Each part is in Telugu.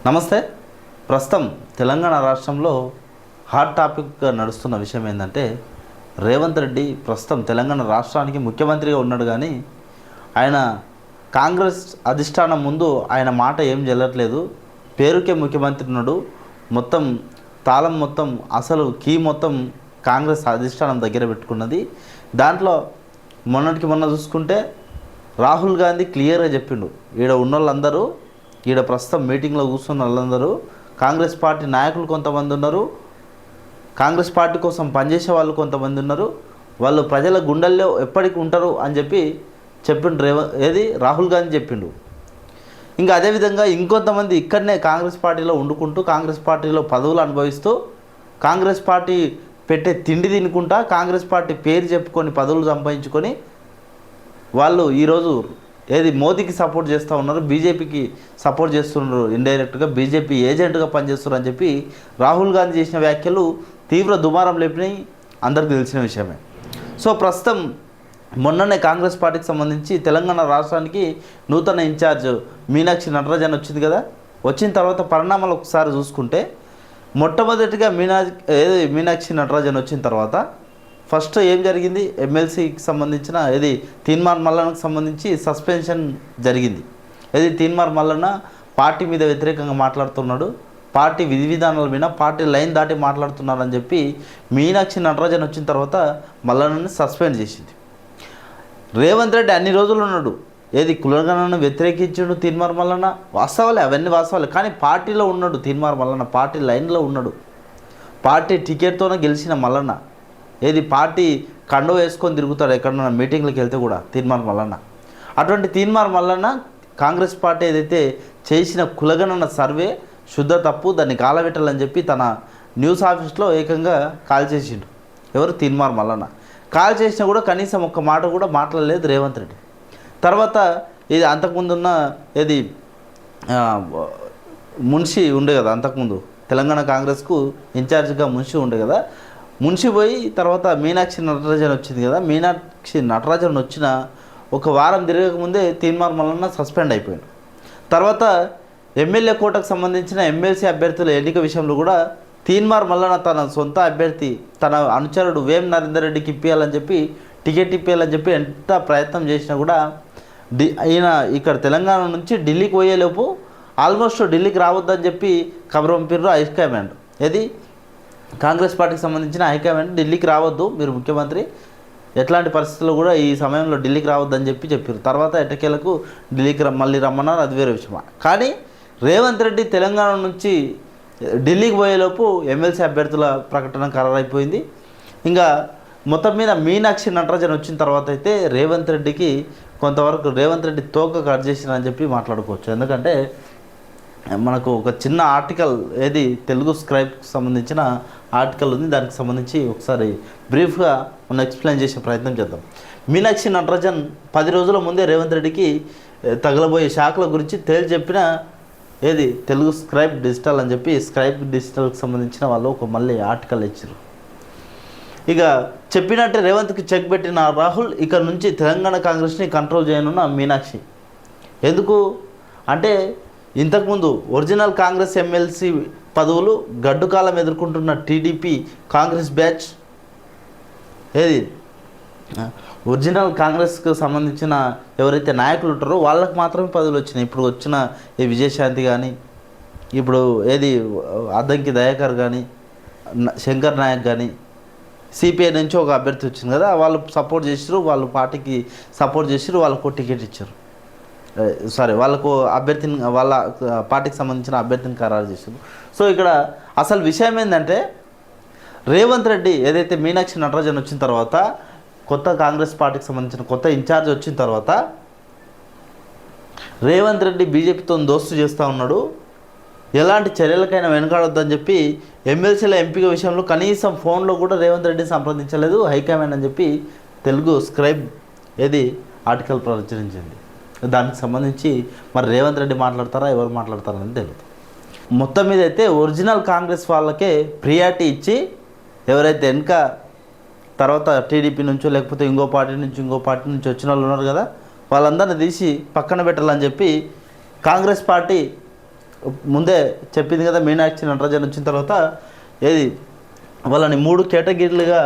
నమస్తే. ప్రస్తుతం తెలంగాణ రాష్ట్రంలో హాట్ టాపిక్గా నడుస్తున్న విషయం ఏంటంటే రేవంత్ రెడ్డి ప్రస్తుతం తెలంగాణ రాష్ట్రానికి ముఖ్యమంత్రిగా ఉన్నాడు. కానీ ఆయన కాంగ్రెస్ అధిష్టానం ముందు ఆయన మాట ఏం చెల్లట్లేదు. పేరుకే ముఖ్యమంత్రి ఉన్నాడు. మొత్తం తాళం మొత్తం అసలు కీ మొత్తం కాంగ్రెస్ అధిష్టానం దగ్గర పెట్టుకున్నది. దాంట్లో మొన్నటికి మొన్న చూసుకుంటే రాహుల్ గాంధీ క్లియర్గా చెప్పిండు, ఈడ ఉన్న వాళ్ళందరూ, ఈడ ప్రస్తుతం మీటింగ్లో కూర్చున్న వాళ్ళందరూ కాంగ్రెస్ పార్టీ నాయకులు కొంతమంది ఉన్నారు, కాంగ్రెస్ పార్టీ కోసం పనిచేసే వాళ్ళు కొంతమంది ఉన్నారు, వాళ్ళు ప్రజల గుండెల్లో ఎప్పటికీ ఉంటారు అని చెప్పి చెప్పిండు. రాహుల్ గాంధీ చెప్పిండు. ఇంకా అదేవిధంగా ఇంకొంతమంది ఇక్కడనే కాంగ్రెస్ పార్టీలో వండుకుంటూ కాంగ్రెస్ పార్టీలో పదవులు అనుభవిస్తూ కాంగ్రెస్ పార్టీ పెట్టే తిండి తినుకుంటా కాంగ్రెస్ పార్టీ పేరు చెప్పుకొని పదవులు సంపాదించుకొని వాళ్ళు ఈరోజు మోదీకి సపోర్ట్ చేస్తూ ఉన్నారు, బీజేపీకి సపోర్ట్ చేస్తున్నారు, ఇండైరెక్ట్గా బీజేపీ ఏజెంట్గా పనిచేస్తున్నారు అని చెప్పి రాహుల్ గాంధీ చేసిన వ్యాఖ్యలు తీవ్ర దుమారం లేపినాయి, అందరికీ తెలిసిన విషయమే. సో ప్రస్తుతం మొన్ననే కాంగ్రెస్ పార్టీకి సంబంధించి తెలంగాణ రాష్ట్రానికి నూతన ఇన్ఛార్జ్ మీనాక్షి నటరాజన్ వచ్చింది కదా. వచ్చిన తర్వాత పరిణామాలు ఒకసారి చూసుకుంటే మొట్టమొదటిగా మీనాక్షి నటరాజన్ వచ్చిన తర్వాత ఫస్ట్ ఏం జరిగింది, ఎమ్మెల్సీకి సంబంధించిన తీన్మార్ మల్లన్నకు సంబంధించి సస్పెన్షన్ జరిగింది. తీన్మార్ మల్లన్న పార్టీ మీద వ్యతిరేకంగా మాట్లాడుతున్నాడు, పార్టీ విధి విధానాల మీద పార్టీ లైన్ దాటి మాట్లాడుతున్నారని చెప్పి మీనాక్షి నటరాజన్ వచ్చిన తర్వాత మల్లన్నని సస్పెండ్ చేసింది. రేవంత్ రెడ్డి అన్ని రోజులు ఉన్నాడు, కులగణను వ్యతిరేకించాడు తీన్మార్ మల్లన్న, వాస్తవాలే, అవన్నీ వాస్తవాలే. కానీ పార్టీలో ఉన్నాడు తీన్మార్ మల్లన్న, పార్టీ లైన్లో ఉన్నాడు, పార్టీ టికెట్తోనే గెలిచిన మల్లన్న. పార్టీ కండువ వేసుకొని తిరుగుతాడు ఎక్కడన్నా మీటింగ్లకు వెళ్తే కూడా తీన్మార్ మల్లన్న. అటువంటి తీన్మార్ మల్లన్న కాంగ్రెస్ పార్టీ ఏదైతే చేసిన కులగణన సర్వే శుద్ధ తప్పు, దాన్ని కాలబెట్టాలని చెప్పి తన న్యూస్ ఆఫీస్లో ఏకంగా కాల్ చేసిండు. తీన్మార్ మల్లన్న కాల్ చేసినా కూడా కనీసం ఒక్క మాట కూడా మాట్లాడలేదు రేవంత్ రెడ్డి. తర్వాత అంతకుముందున్న మున్షి ఉండే కదా, అంతకుముందు తెలంగాణ కాంగ్రెస్కు ఇన్ఛార్జ్గా మున్షి ఉండే కదా, మున్షి పోయి తర్వాత మీనాక్షి నటరాజన్ వచ్చింది కదా. మీనాక్షి నటరాజన్ వచ్చిన ఒక వారం తిరగకముందే తీన్మార్ మల్లన్న సస్పెండ్ అయిపోయాడు. తర్వాత ఎమ్మెల్యే కోటకు సంబంధించిన ఎమ్మెల్సీ అభ్యర్థుల ఎన్నిక విషయంలో కూడా తీన్మార్ మల్లన్న తన సొంత అభ్యర్థి తన అనుచరుడు వేం నరేందర్ రెడ్డికి ఇప్పియాలని చెప్పి టికెట్ ఇప్పియాలని చెప్పి ఎంత ప్రయత్నం చేసినా కూడా ఈయన ఇక్కడ తెలంగాణ నుంచి ఢిల్లీకి పోయేలోపు ఆల్మోస్ట్ ఢిల్లీకి రావద్దని చెప్పి కబురు పంపిర్రు హైకమాండ్. కాంగ్రెస్ పార్టీకి సంబంధించిన హైకమాండ్ ఢిల్లీకి రావద్దు, మీరు ముఖ్యమంత్రి ఎట్లాంటి పరిస్థితుల్లో కూడా ఈ సమయంలో ఢిల్లీకి రావద్దని చెప్పారు. తర్వాత ఎట్టకేలకు ఢిల్లీకి మళ్ళీ రమ్మన్నారు, అది వేరే విషయం. కానీ రేవంత్ రెడ్డి తెలంగాణ నుంచి ఢిల్లీకి పోయేలోపు ఎమ్మెల్సీ అభ్యర్థుల ప్రకటన ఖరారైపోయింది. ఇంకా మొత్తం మీద మీనాక్షి నటరాజన్ వచ్చిన తర్వాత అయితే రేవంత్ రెడ్డికి కొంతవరకు రేవంత్ రెడ్డి తోక కట్ చేసినని చెప్పి మాట్లాడుకోవచ్చు. ఎందుకంటే మనకు ఒక చిన్న ఆర్టికల్ తెలుగు స్క్రైబ్కి సంబంధించిన ఆర్టికల్ ఉంది, దానికి సంబంధించి ఒకసారి బ్రీఫ్గా మనం ఎక్స్ప్లెయిన్ చేసే ప్రయత్నం చేద్దాం. మీనాక్షి నటరాజన్ 10 రోజుల ముందే రేవంత్ రెడ్డికి తగలబోయే శాఖల గురించి చెప్పిన తెలుగు స్క్రైబ్ డిజిటల్ అని చెప్పి స్క్రైబ్ డిజిటల్కి సంబంధించిన వాళ్ళు ఒక మళ్ళీ ఆర్టికల్ ఇచ్చారు. ఇక చెప్పినట్టే రేవంత్కి చెక్ పెట్టిన రాహుల్ ఇక నుంచి తెలంగాణ కాంగ్రెస్ని కంట్రోల్ చేయనున్న మీనాక్షి. ఎందుకు అంటే ఇంతకుముందు ఒరిజినల్ కాంగ్రెస్ ఎమ్మెల్సీ పదవులు గడ్డు కాలం ఎదుర్కొంటున్న టీడీపీ కాంగ్రెస్ బ్యాచ్ ఒరిజినల్ కాంగ్రెస్కు సంబంధించిన ఎవరైతే నాయకులు ఉంటారో వాళ్ళకు మాత్రమే పదవులు వచ్చినాయి. ఇప్పుడు వచ్చిన విజయశాంతి కానీ, ఇప్పుడు అద్దంకి దయాకర్ కానీ, శంకర్ నాయక్ కానీ, సిపిఐ నుంచి ఒక అభ్యర్థి వచ్చింది కదా, వాళ్ళు సపోర్ట్ చేసారు, వాళ్ళు పార్టీకి సపోర్ట్ చేసారు, వాళ్ళకు టికెట్ ఇచ్చారు, వాళ్ళకు అభ్యర్థిని వాళ్ళ పార్టీకి సంబంధించిన అభ్యర్థిని ఖరారు చేశారు. సో ఇక్కడ అసలు విషయం ఏంటంటే రేవంత్ రెడ్డి మీనాక్షి నటరాజన్ వచ్చిన తర్వాత కొత్త కాంగ్రెస్ పార్టీకి సంబంధించిన కొత్త ఇన్ఛార్జ్ వచ్చిన తర్వాత రేవంత్ రెడ్డి బీజేపీతో దోస్తు చేస్తూ ఉన్నాడు, ఎలాంటి చర్యలకైనా వెనకాడొద్దని చెప్పి ఎమ్మెల్సీల ఎంపిక విషయంలో కనీసం ఫోన్లో కూడా రేవంత్ రెడ్డిని సంప్రదించలేదు హైకమాండ్ అని చెప్పి తెలుగు స్క్రైబ్ ఆర్టికల్ ప్రచురించింది. దానికి సంబంధించి మరి రేవంత్ రెడ్డి మాట్లాడతారా, ఎవరు మాట్లాడతారని తెలియదు. మొత్తం మీద అయితే ఒరిజినల్ కాంగ్రెస్ వాళ్ళకే ప్రియారిటీ ఇచ్చి ఎవరైతే వెనక తర్వాత టీడీపీ నుంచో లేకపోతే ఇంకో పార్టీ నుంచి వచ్చిన వాళ్ళు ఉన్నారు కదా, వాళ్ళందరినీ తీసి పక్కన పెట్టాలని చెప్పి కాంగ్రెస్ పార్టీ ముందే చెప్పింది కదా, మీనాక్షి నటరాజన్ వచ్చిన తర్వాత ఏది వాళ్ళని మూడు కేటగిరీలుగా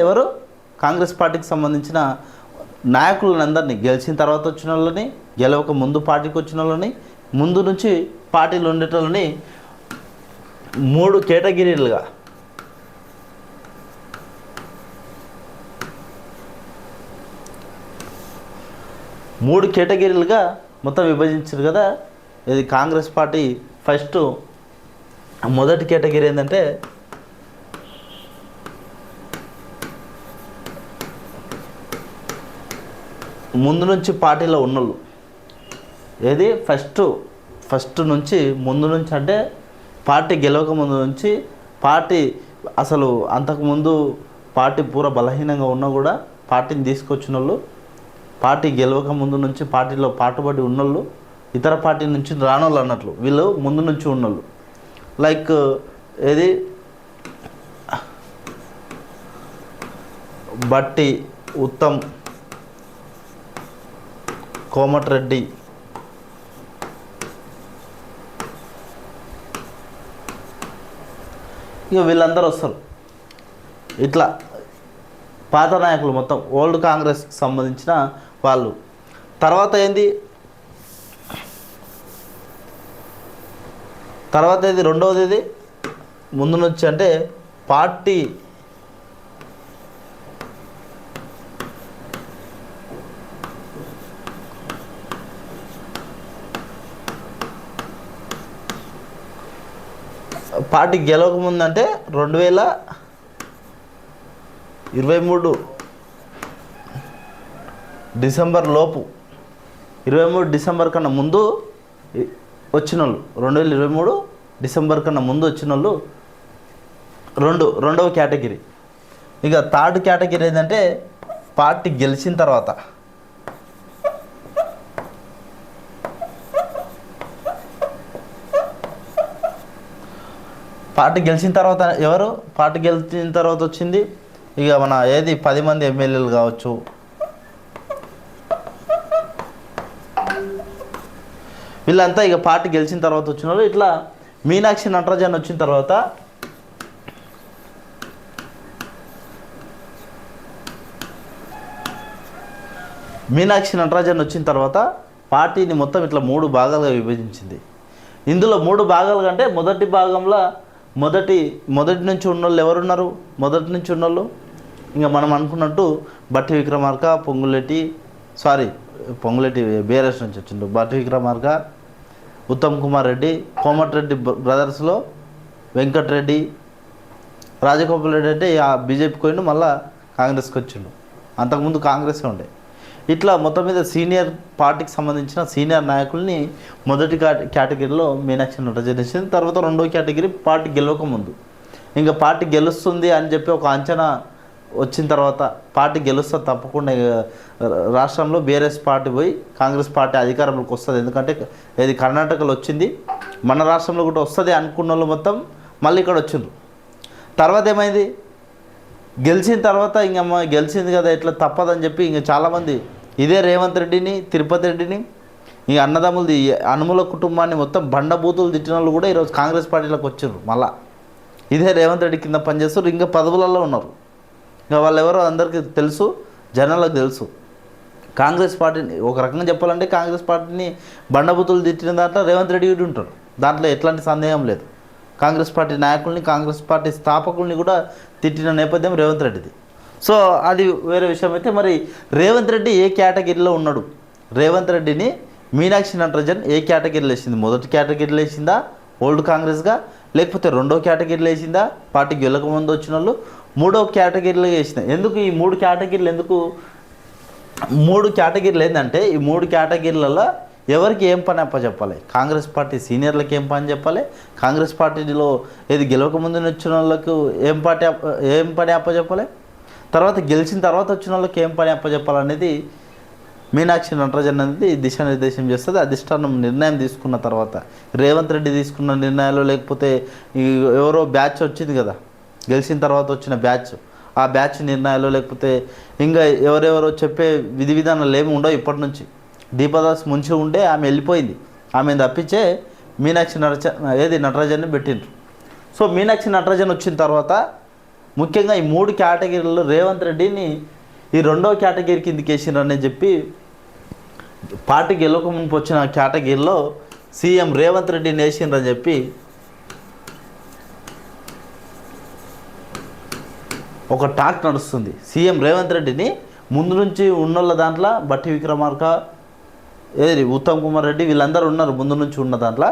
ఎవరు కాంగ్రెస్ పార్టీకి సంబంధించిన నాయకులను అందరినీ గెలిచిన తర్వాత వచ్చిన వాళ్ళని, గెలవక ముందు పార్టీకి వచ్చిన వాళ్ళని, ముందు నుంచి పార్టీలు ఉండేటోళ్ళని మూడు కేటగిరీలుగా మొత్తం విభజించారు కదా. ఇది కాంగ్రెస్ పార్టీ ఫస్ట్ మొదటి కేటగిరీ ఏంటంటే ముందు నుంచి పార్టీలో ఉన్నోళ్ళు. ఏది ఫస్ట్ నుంచి ముందు నుంచి అంటే పార్టీ గెలవక ముందు నుంచి, పార్టీ అసలు అంతకుముందు పార్టీ పూర బలహీనంగా ఉన్నా కూడా పార్టీని తీసుకొచ్చిన వాళ్ళు, పార్టీ గెలవక ముందు నుంచి పార్టీలో పాటుపడి ఉన్నోళ్ళు, ఇతర పార్టీ నుంచి రానోళ్ళు అన్నట్లు వీళ్ళు ముందు నుంచి ఉన్నోళ్ళు. లైక్ ఏది బట్టి, ఉత్తమ్, కోమటిరెడ్డి, ఇక వీళ్ళందరూ వస్తారు. ఇట్లా పాత నాయకులు మొత్తం ఓల్డ్ కాంగ్రెస్కి సంబంధించిన వాళ్ళు. తర్వాత ఏంది రెండవది ఇది ముందు నుంచి అంటే పార్టీ గెలవక ముందంటే 2023 డిసెంబర్ లోపు, 23 డిసెంబర్ కన్నా ముందు వచ్చిన వాళ్ళు, 2023 డిసెంబర్ కన్నా ముందు వచ్చిన వాళ్ళు రెండవ కేటగిరీ. ఇక థర్డ్ కేటగిరీ ఏంటంటే పార్టీ గెలిచిన తర్వాత. పార్టీ గెలిచిన తర్వాత ఎవరు? పార్టీ గెలిచిన తర్వాత వచ్చింది ఇక మన ఏది 10 మంది ఎమ్మెల్యేలు కావచ్చు, వీళ్ళంతా ఇక పార్టీ గెలిచిన తర్వాత వచ్చిన వాళ్ళు. ఇట్లా మీనాక్షి నటరాజన్ వచ్చిన తర్వాత పార్టీని మొత్తం ఇట్లా 3 భాగాలుగా విభజించింది. ఇందులో 3 భాగాలు అంటే మొదటి భాగంలో మొదటి నుంచి ఉన్నోళ్ళు ఎవరున్నారు? మొదటి నుంచి ఉన్నోళ్ళు ఇంకా మనం అనుకున్నట్టు బట్టి విక్రమార్క, పొంగులేటి బీఆర్ఎస్ నుంచి వచ్చిండు, బట్టి విక్రమార్క, ఉత్తమ్ కుమార్ రెడ్డి, కోమటిరెడ్డి బ్రదర్స్లో వెంకటరెడ్డి, రాజగోపాల్ రెడ్డి అంటే బీజేపీకి పోయిండు, మళ్ళీ కాంగ్రెస్కి వచ్చిండు. అంతకుముందు కాంగ్రెస్గా ఉండే. ఇట్లా మొత్తం మీద సీనియర్ పార్టీకి సంబంధించిన సీనియర్ నాయకుల్ని మొదటి కేటగిరీలో మీనాక్షి నటరాజన్ వేసింది. తర్వాత రెండో కేటగిరీ పార్టీ గెలవక ముందు. ఇంకా పార్టీ గెలుస్తుంది అని చెప్పి ఒక అంచనా వచ్చిన తర్వాత, పార్టీ గెలుస్తే తప్పకుండా రాష్ట్రంలో బీఆర్ఎస్ పార్టీ పోయి కాంగ్రెస్ పార్టీ అధికారంలోకి వస్తుంది, ఎందుకంటే ఇది కర్ణాటకలో వచ్చింది, మన రాష్ట్రంలో కూడా వస్తుంది అనుకున్న వాళ్ళు మొత్తం మళ్ళీ ఇక్కడ వచ్చిండ్రు. తర్వాత ఏమైంది? గెలిచిన తర్వాత ఇంకా గెలిచింది కదా ఎట్లా తప్పదని చెప్పి ఇంకా చాలామంది ఇదే రేవంత్ రెడ్డిని, తిరుపతి రెడ్డిని, ఈ అన్నదమ్ములది అనుముల కుటుంబాన్ని మొత్తం బండబూతులు తిట్టిన వాళ్ళు కూడా ఈరోజు కాంగ్రెస్ పార్టీలోకి వచ్చారు. మళ్ళా ఇదే రేవంత్ రెడ్డి కింద పనిచేస్తారు, ఇంకా పదవులలో ఉన్నారు. ఇంకా వాళ్ళు ఎవరో అందరికీ తెలుసు, జనాలకు తెలుసు. కాంగ్రెస్ పార్టీని ఒక రకంగా చెప్పాలంటే కాంగ్రెస్ పార్టీని బండబూతులు తిట్టిన దాంట్లో రేవంత్ రెడ్డి కూడా ఉంటాడు, దాంట్లో ఎట్లాంటి సందేహం లేదు. కాంగ్రెస్ పార్టీ నాయకుల్ని, కాంగ్రెస్ పార్టీ స్థాపకుల్ని కూడా తిట్టిన నేపథ్యం రేవంత్ రెడ్డిది. సో అది వేరే విషయం. అయితే మరి రేవంత్ రెడ్డి ఏ కేటగిరీలో ఉన్నాడు? రేవంత్ రెడ్డిని మీనాక్షి నటరాజన్ ఏ కేటగిరీలో వేసింది? మొదటి కేటగిరీలో వేసిందా ఓల్డ్ కాంగ్రెస్గా, లేకపోతే రెండో కేటగిరీలో వేసిందా పార్టీ గెలక ముందు వచ్చిన వాళ్ళు, మూడో కేటగిరీలో వేసిందా? ఎందుకు ఈ 3 కేటగిరీలు? ఎందుకు 3 కేటగిరీలు ఏంటంటే ఈ 3 కేటగిరీలలో ఎవరికి ఏం పని అప్పచెప్పాలి? కాంగ్రెస్ పార్టీ సీనియర్లకు ఏం పని చెప్పాలి, కాంగ్రెస్ పార్టీలో ఏది గెలవక ముందు వచ్చిన వాళ్ళకు ఏం పని అప్పచెప్పాలి, తర్వాత గెలిచిన తర్వాత వచ్చిన వాళ్ళకి ఏం పని అప్పచెప్పాలనేది మీనాక్షి నటరాజన్ అనేది దిశానిర్దేశం చేస్తుంది. అధిష్టానం నిర్ణయం తీసుకున్న తర్వాత, రేవంత్ రెడ్డి తీసుకున్న నిర్ణయాలు, లేకపోతే ఎవరో బ్యాచ్ వచ్చింది కదా గెలిచిన తర్వాత వచ్చిన బ్యాచ్, ఆ బ్యాచ్ నిర్ణయాలు, లేకపోతే ఇంకా ఎవరెవరో చెప్పే విధి విధానాలు ఏమి ఉండవు ఇప్పటి నుంచి. దీపదాస్ ముంచి ఉంటే ఆమె వెళ్ళిపోయింది. ఆమెను తప్పించే మీనాక్షి నటరాజన్ని పెట్టిండ్రు. సో మీనాక్షి నటరాజన్ వచ్చిన తర్వాత ముఖ్యంగా ఈ 3 కేటగిరీల్లో రేవంత్ రెడ్డిని ఈ 2వ కేటగిరీ కిందకి వేసిండ్రని చెప్పి పార్టీ గెలవక ముందు వచ్చిన కేటగిరీలో సీఎం రేవంత్ రెడ్డిని వేసిండ్రని చెప్పి ఒక టాక్ నడుస్తుంది. సీఎం రేవంత్ రెడ్డిని ముందు నుంచి ఉన్నోళ్ళ దాంట్లో బట్టి విక్రమార్క, ఉత్తమ్ కుమార్ రెడ్డి వీళ్ళందరూ ఉన్నారు ముందు నుంచి ఉన్న దాంట్లో.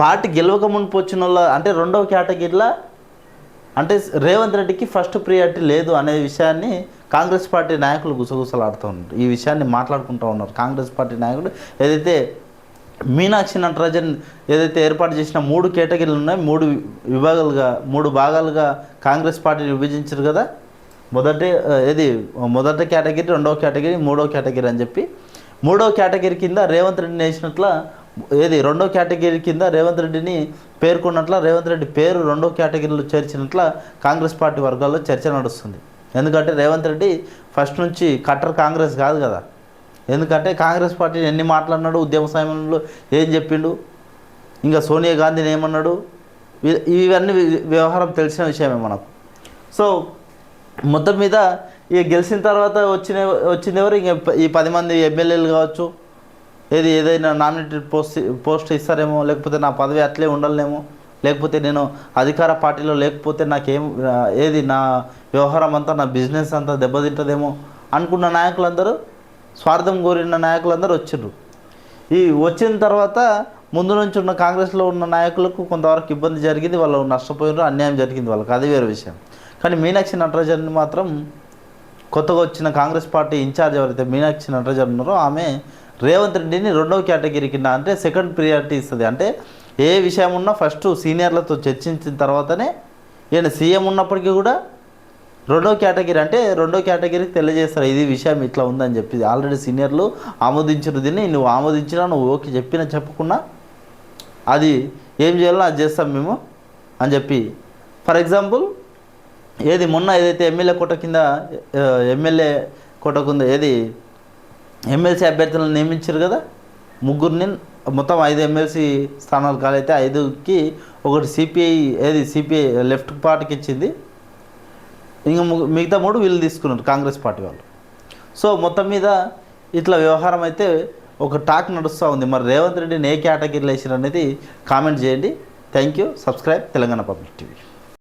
పార్టీ గెలవక ముందు వచ్చిన వాళ్ళ అంటే 2వ కేటగిరీలో అంటే రేవంత్ రెడ్డికి ఫస్ట్ ప్రియారిటీ లేదు అనే విషయాన్ని కాంగ్రెస్ పార్టీ నాయకులు గుసగుసలాడుతూ ఉన్నారు. ఈ విషయాన్ని మాట్లాడుకుంటూ ఉన్నారు కాంగ్రెస్ పార్టీ నాయకులు. ఏదైతే మీనాక్షి నటరాజన్ ఏదైతే ఏర్పాటు చేసిన 3 కేటగిరీలు ఉన్నాయి, 3 భాగాలుగా కాంగ్రెస్ పార్టీని విభజించారు కదా. మొదటి కేటగిరీ, 2వ కేటగిరీ, 3వ కేటగిరీ అని చెప్పి 3వ కేటగిరీ కింద రేవంత్ రెడ్డిని వేసినట్ల 2వ కేటగిరీ కింద రేవంత్ రెడ్డిని పేర్కొన్నట్ల రేవంత్ రెడ్డి పేరు 2వ కేటగిరీలో చేర్చినట్ల కాంగ్రెస్ పార్టీ వర్గాల్లో చర్చ నడుస్తుంది. ఎందుకంటే రేవంత్ రెడ్డి ఫస్ట్ నుంచి కట్టర్ కాంగ్రెస్ కాదు కదా. ఎందుకంటే కాంగ్రెస్ పార్టీని ఎన్ని మాట్లాడినాడు, ఉద్యమ సమయంలో ఏం చెప్పిండు, ఇంకా సోనియా గాంధీని ఏమన్నాడు, ఇవన్నీ వ్యవహారం తెలిసిన విషయమే మనకు. సో మొత్తం మీద ఇక గెలిచిన తర్వాత వచ్చింది ఎవరు, ఇంక ఈ 10 మంది ఎమ్మెల్యేలు కావచ్చు, ఏదైనా నామినేటెడ్ పోస్ట్ ఇస్తారేమో, లేకపోతే నా పదవి అట్లే ఉండాలేమో, లేకపోతే నేను అధికార పార్టీలో లేకపోతే నాకేం నా వ్యవహారం అంతా, నా బిజినెస్ అంతా దెబ్బతింటుందేమో అనుకున్న నాయకులందరూ, స్వార్థం కోరిన నాయకులందరూ వచ్చిండ్రు. ఈ వచ్చిన తర్వాత ముందు నుంచి ఉన్న కాంగ్రెస్లో ఉన్న నాయకులకు కొంతవరకు ఇబ్బంది జరిగింది, వాళ్ళు నష్టపోయినారు, అన్యాయం జరిగింది వాళ్ళకి, అది వేరే విషయం. కానీ మీనాక్షి నటరాజన్ మాత్రం కొత్తగా వచ్చిన కాంగ్రెస్ పార్టీ ఇన్ఛార్జ్ ఎవరైతే మీనాక్షి నటరాజన్ ఉన్నారో ఆమె రేవంత్ రెడ్డిని 2వ కేటగిరీ కింద అంటే సెకండ్ ప్రియారిటీ ఇస్తుంది. అంటే ఏ విషయం ఉన్నా ఫస్ట్ సీనియర్లతో చర్చించిన తర్వాతనే, ఈయన సీఎం ఉన్నప్పటికీ కూడా 2వ కేటగిరీ అంటే 2వ కేటగిరీకి తెలియజేస్తారు ఇది విషయం ఇట్లా ఉందని చెప్పి. ఆల్రెడీ సీనియర్లు ఆమోదించిన దీన్ని నువ్వు ఆమోదించినా, నువ్వు ఓకే చెప్పినా చెప్పకున్నా అది ఏం చేయాలో అది చేస్తాం మేము అని చెప్పి. ఫర్ ఎగ్జాంపుల్ మొన్న ఏదైతే ఎమ్మెల్యే కోట కింద ఎమ్మెల్సీ అభ్యర్థులను నియమించారు కదా, 3 మొత్తం 5 ఎమ్మెల్సీ స్థానాలు కాలైతే 5కి ఒకటి సిపిఐ లెఫ్ట్ పార్టీకి ఇచ్చింది, ఇంకా మిగతా 3 వీళ్ళు తీసుకున్నారు కాంగ్రెస్ పార్టీ వాళ్ళు. సో మొత్తం మీద ఇట్లా వ్యవహారం అయితే ఒక టాక్ నడుస్తూ ఉంది. మరి రేవంత్ రెడ్డిని ఏ కేటగిరీలో వేసారు అనేది కామెంట్ చేయండి. Thank you. Subscribe Telangana public TV.